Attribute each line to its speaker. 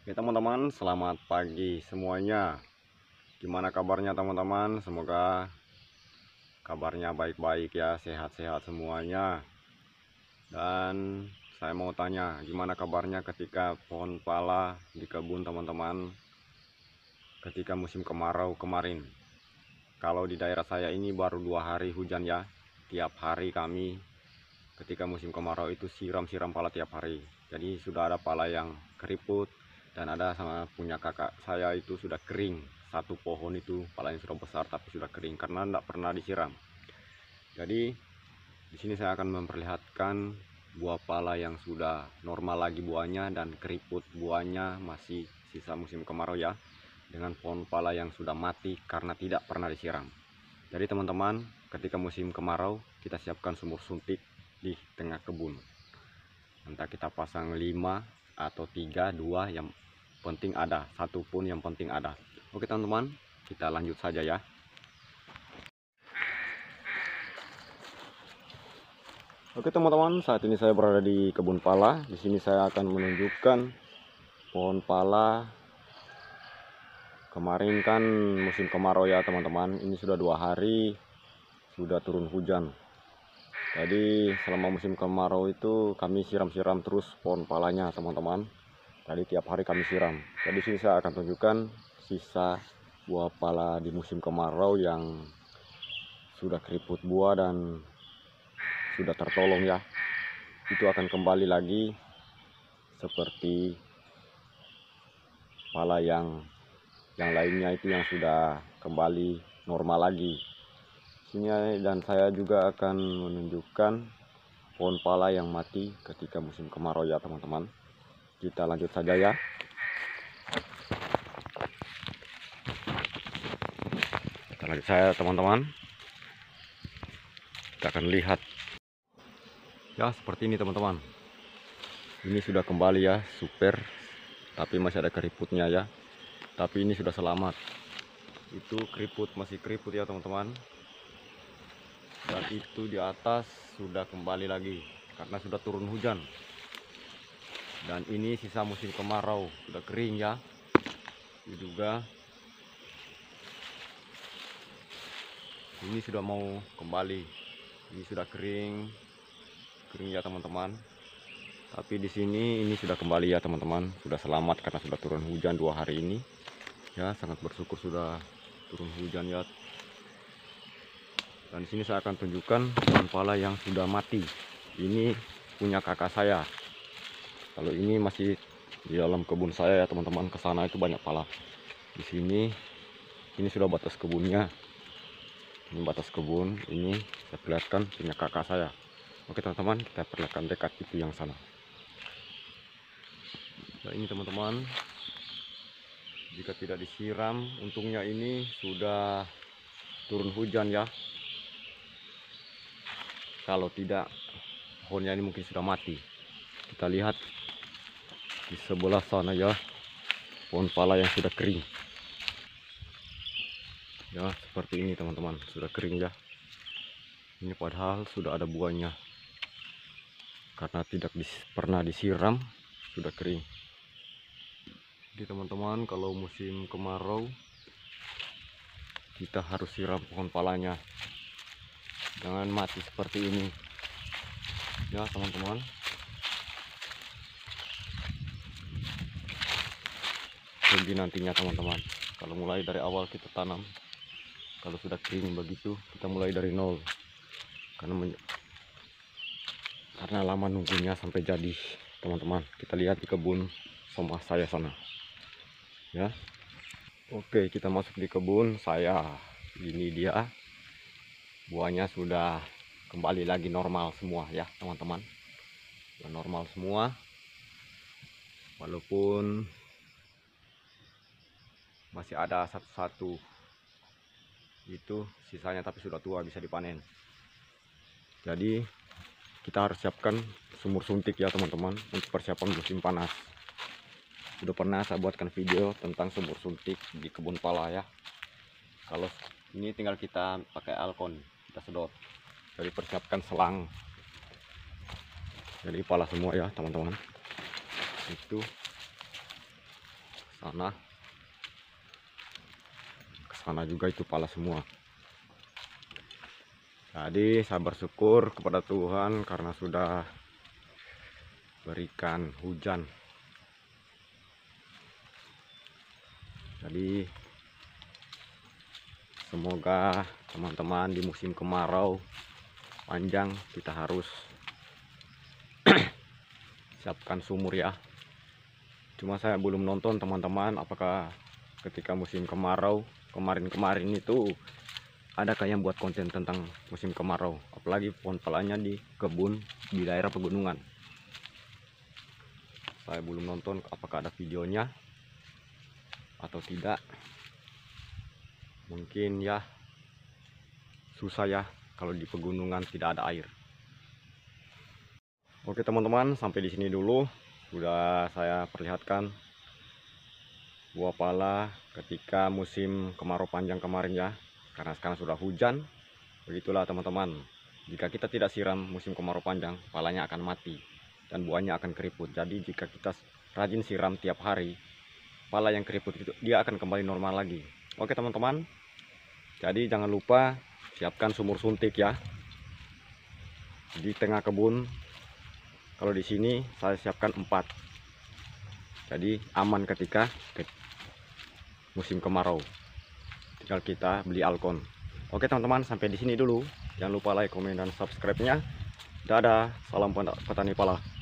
Speaker 1: Oke teman-teman, selamat pagi semuanya. Gimana kabarnya teman-teman? Semoga kabarnya baik-baik ya, sehat-sehat semuanya. Dan saya mau tanya, gimana kabarnya ketika pohon pala di kebun teman-teman ketika musim kemarau kemarin? Kalau di daerah saya ini baru 2 hari hujan ya. Tiap hari kami ketika musim kemarau itu siram-siram pala tiap hari. Jadi sudah ada pala yang keriput, dan ada sama punya kakak saya itu sudah kering. Satu pohon itu palanya sudah besar tapi sudah kering karena tidak pernah disiram. Jadi di sini saya akan memperlihatkan buah pala yang sudah normal lagi buahnya dan keriput buahnya masih sisa musim kemarau ya, dengan pohon pala yang sudah mati karena tidak pernah disiram. Jadi teman-teman, ketika musim kemarau kita siapkan sumur suntik di tengah kebun. Entah kita pasang 5 atau 3, 2, yang penting ada. Satu pun yang penting ada. Oke teman-teman, kita lanjut saja ya. Oke teman-teman, saat ini saya berada di kebun pala. Di sini saya akan menunjukkan pohon pala. Kemarin kan musim kemarau ya teman-teman. Ini sudah 2 hari sudah turun hujan. Jadi selama musim kemarau itu kami siram-siram terus pohon palanya teman-teman. Tadi tiap hari kami siram. Jadi sini saya akan tunjukkan sisa buah pala di musim kemarau yang sudah keriput buah dan sudah tertolong ya. Itu akan kembali lagi seperti pala yang lainnya itu yang sudah kembali normal lagi. Sini dan saya juga akan menunjukkan pohon pala yang mati ketika musim kemarau ya teman-teman. Kita lanjut saja ya. Kita lanjut saya teman-teman. Kita akan lihat ya, seperti ini teman-teman. Ini sudah kembali ya, super. Tapi masih ada keriputnya ya. Tapi ini sudah selamat. Itu keriput, masih keriput ya teman-teman. Dan itu di atas sudah kembali lagi karena sudah turun hujan. Dan ini sisa musim kemarau, sudah kering ya. Ini juga ini sudah mau kembali. Ini sudah kering ya teman-teman. Tapi di sini ini sudah kembali ya teman-teman, sudah selamat karena sudah turun hujan 2 hari ini. Ya, sangat bersyukur sudah turun hujan ya. Dan di sini saya akan tunjukkan pohon pala yang sudah mati. Ini punya kakak saya. Kalau ini masih di dalam kebun saya ya teman-teman. Kesana itu banyak pala. Di sini ini sudah batas kebunnya. Ini batas kebun. Ini saya perlihatkan punya kakak saya. Oke teman-teman, kita perlihatkan dekat itu yang sana. Nah ini teman-teman, jika tidak disiram, untungnya ini sudah turun hujan ya. Kalau tidak, pohonnya ini mungkin sudah mati. Kita lihat di sebelah sana ya, pohon pala yang sudah kering. Ya, seperti ini teman-teman, sudah kering ya. Ini padahal sudah ada buahnya. Karena tidak pernah disiram, sudah kering. Jadi teman-teman, kalau musim kemarau, kita harus siram pohon palanya. Jangan mati seperti ini ya teman-teman. Jadi nantinya teman-teman, kalau mulai dari awal kita tanam, kalau sudah kering begitu kita mulai dari nol, karena lama nunggunya sampai jadi teman-teman. Kita lihat di kebun sama saya sana ya. Oke, kita masuk di kebun saya. Ini dia, buahnya sudah kembali lagi normal semua ya teman-teman. Sudah normal semua, walaupun masih ada satu-satu itu sisanya, tapi sudah tua, bisa dipanen. Jadi kita harus siapkan sumur suntik ya teman-teman, untuk persiapan musim panas. Sudah pernah saya buatkan video tentang sumur suntik di kebun pala ya. Kalau ini tinggal kita pakai alkon, kita sedot. Jadi persiapkan selang. Jadi pala semua ya teman-teman. Itu sana. Ke sana juga itu pala semua. Jadi saya bersyukur kepada Tuhan karena sudah berikan hujan. Jadi semoga teman-teman di musim kemarau panjang kita harus siapkan sumur ya. Cuma saya belum nonton teman-teman apakah ketika musim kemarau kemarin-kemarin itu adakah yang buat konten tentang musim kemarau, apalagi pohon palanya di kebun di daerah pegunungan. Saya belum nonton apakah ada videonya atau tidak. Mungkin ya susah ya kalau di pegunungan tidak ada air. Oke teman-teman, sampai di sini dulu sudah saya perlihatkan buah pala ketika musim kemarau panjang kemarin ya. Karena sekarang sudah hujan, begitulah teman-teman. Jika kita tidak siram musim kemarau panjang, palanya akan mati dan buahnya akan keriput. Jadi jika kita rajin siram tiap hari, pala yang keriput itu dia akan kembali normal lagi. Oke teman-teman, jadi jangan lupa siapkan sumur suntik ya di tengah kebun. Kalau di sini saya siapkan 4, jadi aman ketika musim kemarau. Tinggal kita beli alkon. Oke teman-teman, sampai di sini dulu. Jangan lupa like, komen, dan subscribe-nya. Dadah, salam petani pala.